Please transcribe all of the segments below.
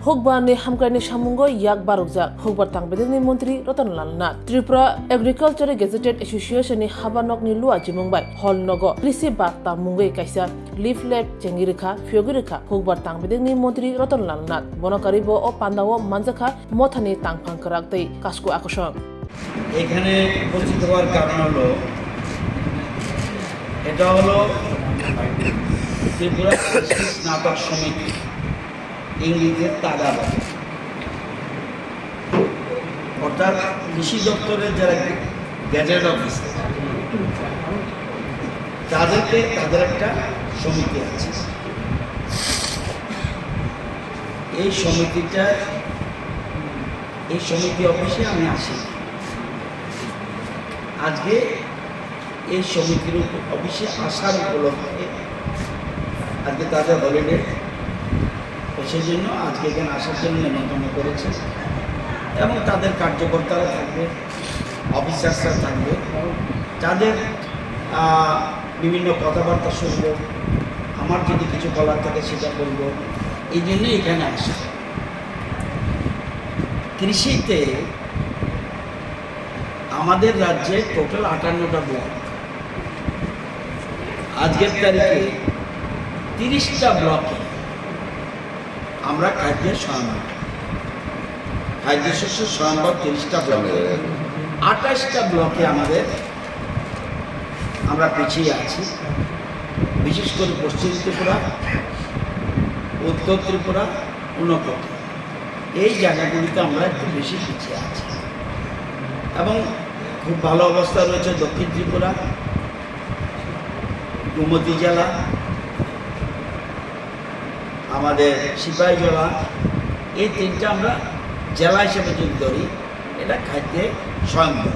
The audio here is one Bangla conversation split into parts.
Hokbarni hamkarni shamungo yak barukjak Hokbar tangbedeni mantri Ratanlal Nath Tripura Agriculture Gazetted Association ni habanokni lua jimungbai holnogo krisi barta mungai kaisa leaflet chengirikha fiogirikha Hokbar tangbedeni mantri Ratanlal Nath bonokaribo o pandawo manjakha mothani tangphang karaktei kasku akosong এখানে উপস্থিত হওয়ার কারণ হলো এটা হলো ত্রিপুরা কৃষি স্নাতক সমিতি ইংরেজির তাগাদা অর্থাৎ কৃষি দপ্তরের যারা গ্যাজেট অফিসার তাদের একটা সমিতি আছে। এই সমিতি অফিসে আমি আসি। আজকে এই সমিতির অফিসে আসার উপলক্ষে আজকে তাদের হলিডে, সেই জন্য আজকে এখানে আসার জন্য নিমন্ত্রণ করেছে এবং তাদের কার্যকর্তারা থাকবে, অফিসার্সরা থাকবে, তাদের বিভিন্ন কথাবার্তা শুনব, আমার যদি কিছু বলার থাকে সেটা বলবো, এই জন্য এখানে আসা। কৃষিতে আমাদের রাজ্যে টোটাল 58টা ব্লক, আজকের তারিখে 30টা ব্লকে আমরা খাদ্যের স্বয়ম্বর, খাদ্য শস্য স্বয়ম্বর 30টা ব্লকে, 28টা ব্লকে আমরা পিছিয়ে আছি। বিশেষ করে পশ্চিম ত্রিপুরা, উত্তর ত্রিপুরা, ঊনকোটি, এই জায়গাগুলিতে আমরা একটু বেশি পিছিয়ে আছি এবং খুব ভালো অবস্থা রয়েছে দক্ষিণ ত্রিপুরা, গোমতী জেলা, আমাদের সিপাহীজলা, এই তিনটা আমরা জেলা হিসেবে যদি ধরি এটা খাদ্যে স্বয়ম্বর।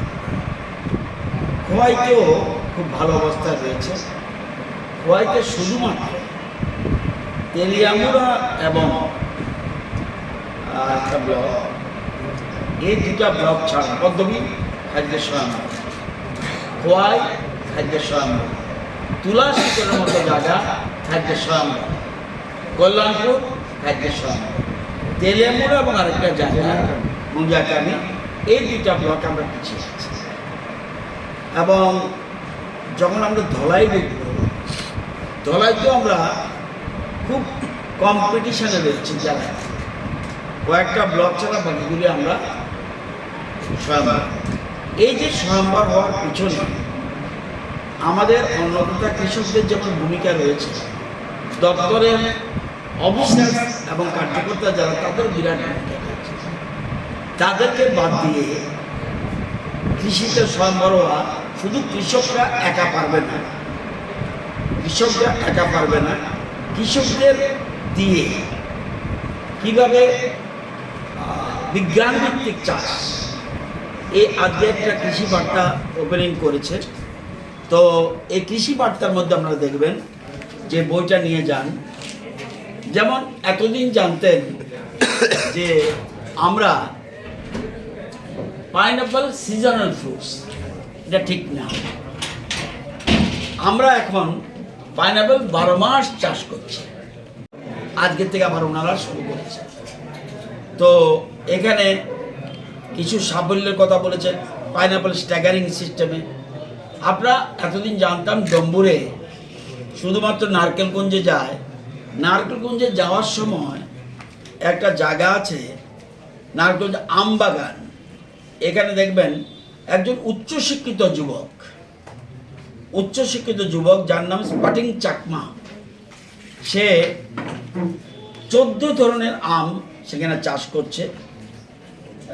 খোয়াইতেও খুব ভালো অবস্থায় রয়েছে। খোয়াইতে শুধুমাত্র তেলিয়ামুড়া এবং একটা ব্লক, এই দুটা ব্লক ছাড়া পদ্মবী খাদ্য স্বয়ম্বর, খোয়াই খাদ্য স্বয়ম্বর, তুলাশিকরের মতো জায়গা খাদ্য স্বয়ম্বর, কল্যাণপুর খাদ্য স্বয়ম্বর, তেলিয়ামুড়া এবং আরেকটা জায়গা মুঞ্জাকানি, এই দুইটা ব্লক আমরা পিছিয়ে আছি। এবং যখন আমরা ধলাই দেখব, ধলাইতেও আমরা খুব কম্পিটিশনে রয়েছি জেলায়, কয়েকটা ব্লক ছাড়া বাকিগুলি আমরা স্বয়ম্বর। এই যে স্বয়ম্বর হওয়ার পিছনে আমাদের অন্নদাতা কৃষকদের যেমন ভূমিকা রয়েছে, দপ্তরের অফিসার এবং কার্যকর্তা যারা, তাদের বিরাট ভূমিকা রয়েছে। তাদেরকে বাদ দিয়ে কৃষিতে স্বয়ম্বর হওয়া শুধু কৃষকরা একা পারবে না, কৃষকদের দিয়ে কিভাবে বিজ্ঞান ভিত্তিক চাষ, এই আজকে একটা কৃষি বার্তা ওপেনিং করেছে। তো এই কৃষি বার্তার মধ্যে আপনারা দেখবেন যে বইটা নিয়ে যান। যেমন এতদিন জানতেন যে আমরা পাইনঅ্যাপল সিজনাল ফ্রুটস, এটা ঠিক না। আমরা এখন পাইনঅ্যাপল 12 মাস চাষ করছি, আজকের থেকে আবার ওনারা শুরু করেছে। তো এখানে কিছু সাফল্যের কথা বলেছেন পাইনঅ্যাপল স্ট্যাগারিং সিস্টেমে। আমরা এতদিন জানতাম ডম্বুরে শুধুমাত্র নারকেলগঞ্জে যায়, নারকেলগঞ্জে যাওয়ার সময় একটা জায়গা আছে নারকেলগঞ্জ আমবাগান, এখানে দেখবেন একজন উচ্চশিক্ষিত যুবক যার নাম স্পাটিং চাকমা, সে 14 ধরনের আম সেখানে চাষ করছে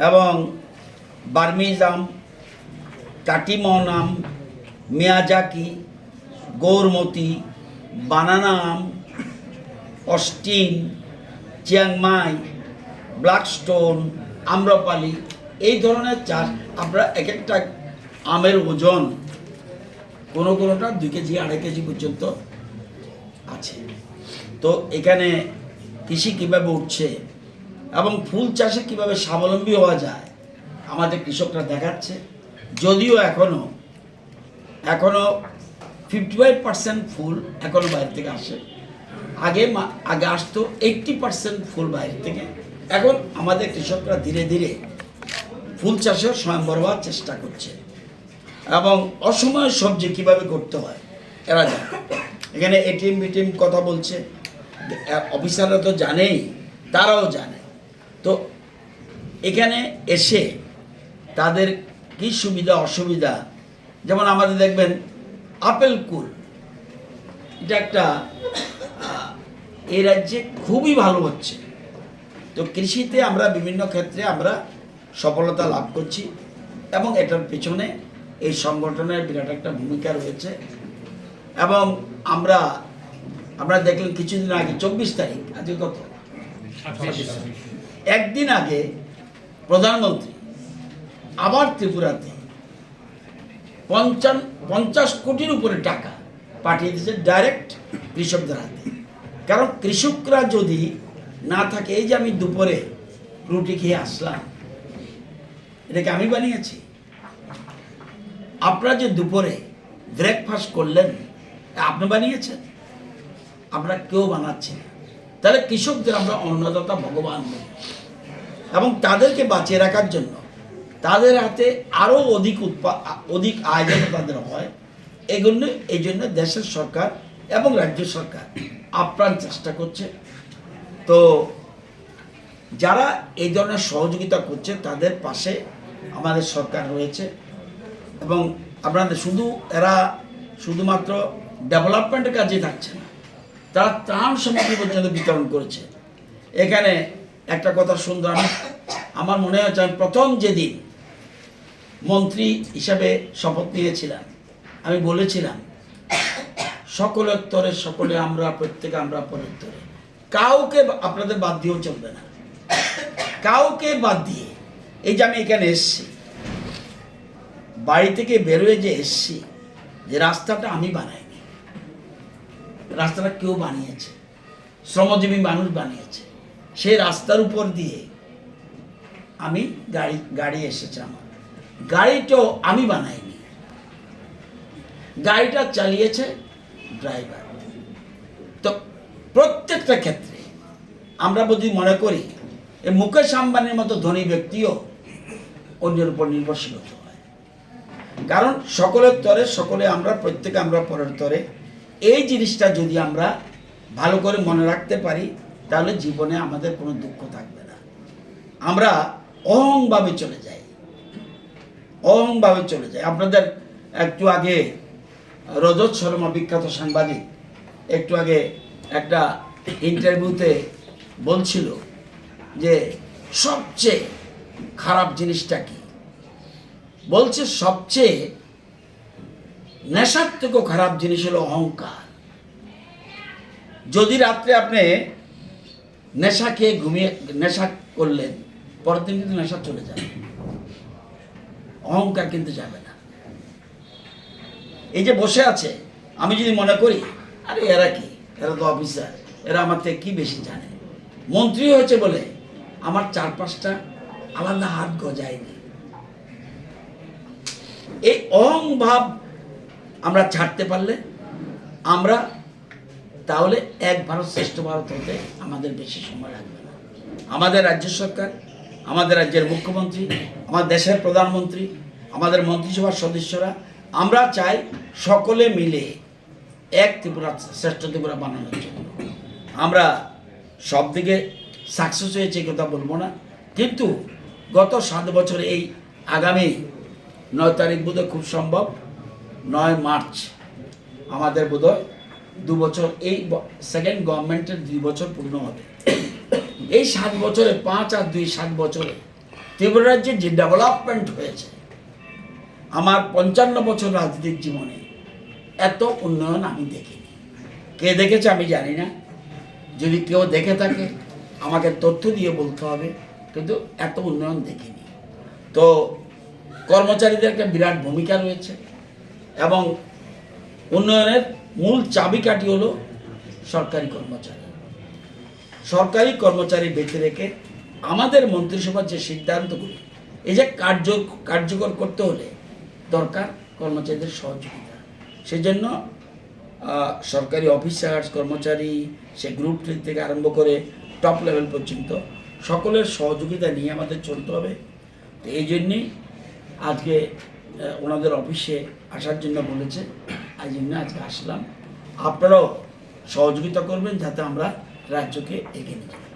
এবং বার্মিজ আম, কাটিমন আম, মিয়াজাকি, গৌরমতি, বানানা আম, অস্টিন, চিয়াংমাই, ব্ল্যাকস্টোন, আম্রপালি, এই ধরনের চাষ। আমরা এক একটা আমের ওজন কোনোটা 2 কেজি 2.5 কেজি পর্যন্ত আছে। তো এখানে কৃষি কীভাবে উঠছে এবং ফুল চাষে কীভাবে স্বাবলম্বী হওয়া যায় আমাদের কৃষকরা দেখাচ্ছে। যদিও এখনও 55% ফুল এখনও বাইরে থেকে আসে, আগে আসতো 80% ফুল বাইরে থেকে, এখন আমাদের কৃষকরা ধীরে ধীরে ফুল চাষেও স্বয়ম্বর হওয়ার চেষ্টা করছে এবং অসময়ে সবজি কীভাবে করতে হয় এরা জানে। এখানে এটিএম বিটিএম কথা বলছে, অফিসাররা তো জানেই, তারাও জানে। তো এখানে এসে তাদের কী সুবিধা অসুবিধা, যেমন আমাদের দেখবেন আপেল কুল, এটা একটা এই রাজ্যে খুবই ভালো হচ্ছে। তো কৃষিতে আমরা বিভিন্ন ক্ষেত্রে আমরা সফলতা লাভ করছি এবং এটার পেছনে এই সংগঠনের বিরাট একটা ভূমিকা রয়েছে। এবং আমরা দেখলেন কিছুদিন আগে 24 তারিখ, আজকে কত, একদিন আগে প্রধানমন্ত্রী আবার ত্রিপুরাতে 50 কোটির উপরে টাকা পাঠিয়ে দিয়েছে ডাইরেক্ট কৃষকদের হাতে। কারণ কৃষকরা যদি না থাকে, এই যে আমি দুপুরে রুটি খেয়ে আসলাম, এটাকে আমি বানিয়েছি। আপনারা যে দুপুরে ব্রেকফাস্ট করলেন, আপনি বানিয়েছেন? আমরা কেউ বানাচ্ছি না। তাহলে কৃষকদের আমরা অন্নদাতা ভগবান বলি এবং তাদেরকে বাঁচিয়ে রাখার জন্য তাদের হাতে আরও অধিক আয় যেন তাদের হয়, এই জন্য দেশের সরকার এবং রাজ্য সরকার আপ্রাণ চেষ্টা করছে। তো যারা এই ধরনের সহযোগিতা করছে তাদের পাশে আমাদের সরকার রয়েছে। এবং আপনাদের এরা শুধুমাত্র ডেভেলপমেন্টের কাজে থাকছে না, তারা ত্রাণ সামগ্রী পর্যন্ত বিতরণ করেছে। এখানে একটা কথা সুন্দর, আমার মনে হচ্ছে আমি প্রথম যেদিন মন্ত্রী হিসাবে শপথ নিয়েছিলাম, আমি বলেছিলাম সকলের তরে সকলে আমরা, প্রত্যেকে আমরা পরের তরে, কাউকে আপনাদের বাদ দিয়েও চলবে না, কাউকে বাদ দিয়ে। এই যে আমি এখানে এসছি, বাড়ি থেকে বেরোয় যে এসছি, যে রাস্তাটা আমি বানাইনি, রাস্তাটা কেউ বানিয়েছে, শ্রমজীবী মানুষ বানিয়েছে। সেই রাস্তার উপর দিয়ে আমি গাড়ি এসেছে, আমার গাড়িটাও আমি বানাইনি, গাড়িটা চালিয়েছে ড্রাইভার। তো প্রত্যেকটা ক্ষেত্রে আমরা যদি মনে করি এই মুকেশ আম্বানির মতো ধনী ব্যক্তিও অন্যের উপর নির্ভরশীল হতে হয়। কারণ সকলের তরে সকলে আমরা, প্রত্যেকে আমরা পরের তরে। এই জিনিসটা যদি আমরা ভালো করে মনে রাখতে পারি, তাহলে জীবনে আমাদের কোনো দুঃখ থাকবে না। আমরা অহংভাবে চলে যাই। আপনাদের একটু আগে রজত শর্মা, বিখ্যাত সাংবাদিক, একটু আগে একটা ইন্টারভিউতে বলছিল যে সবচেয়ে খারাপ জিনিসটা কি, বলছে সবচেয়ে নেশার থেকেও খারাপ জিনিস হলো অহংকার। যদি রাত্রে আপনি নেশা খেয়ে নেশা করলেন, পরের দিন কিন্তু নেশা চলে যাবে, অহংকার কিন্তু যাবে না। এই যে বসে আছে, আমি যদি মনে করি আরে এরা কি, এরা তো অফিসার, এরা আমার থেকে কি বেশি জানে, মন্ত্রী হয়েছে বলে আমার 4-5টা আলাদা হাত গজায়নি, এই অহংভাব আমরা ছাড়তে পারলে আমরা তাহলে এক ভারত শ্রেষ্ঠ ভারত হতে আমাদের বেশি সময় লাগবে না। আমাদের রাজ্য সরকার, আমাদের রাজ্যের মুখ্যমন্ত্রী, আমাদের দেশের প্রধানমন্ত্রী, আমাদের মন্ত্রিসভার সদস্যরা, আমরা চাই সকলে মিলে এক ত্রিপুরা, শ্রেষ্ঠ ত্রিপুরা বানানোর জন্য। আমরা সব দিকে সাকসেস হয়েছে কথা বলবো না, কিন্তু গত 7 বছরে এই আগামী 9 তারিখ বোধহয় খুব সম্ভব 9 মার্চ আমাদের বোধহয় 2 বছর, এই সেকেন্ড গভর্নমেন্টের 2 বছর পূর্ণ হবে। এই 7 বছরে 5 আর 2 7 বছরে ত্রিপুরা রাজ্যের যে ডেভেলপমেন্ট হয়েছে, আমার 55 বছর রাজনৈতিক জীবনে এত উন্নয়ন আমি দেখিনি। কে দেখেছে আমি জানি না, যদি কেউ দেখে থাকে আমাকে তথ্য দিয়ে বলতে হবে, কিন্তু এত উন্নয়ন দেখিনি। তো কর্মচারীদের একটা বিরাট ভূমিকা রয়েছে এবং উন্নয়নের মূল চাবিকাঠি হলো সরকারি কর্মচারী বেঁচে রেখে আমাদের মন্ত্রিসভার যে সিদ্ধান্তগুলি, এই যে কার্যকর করতে হলে দরকার কর্মচারীদের সহযোগিতা। সেজন্য সরকারি অফিসার্স, কর্মচারী, সে গ্রুপ 3 থেকে আরম্ভ করে টপ লেভেল পর্যন্ত সকলের সহযোগিতা নিয়ে আমাদের চলতে হবে। তো এই জন্যেই আজকে ওনাদের অফিসে আসার জন্য বলেছে, এই জন্য আজকে আসলাম। আপনারাও সহযোগিতা করবেন যাতে আমরা রাজ্যকে এগিয়ে নিয়ে যাই।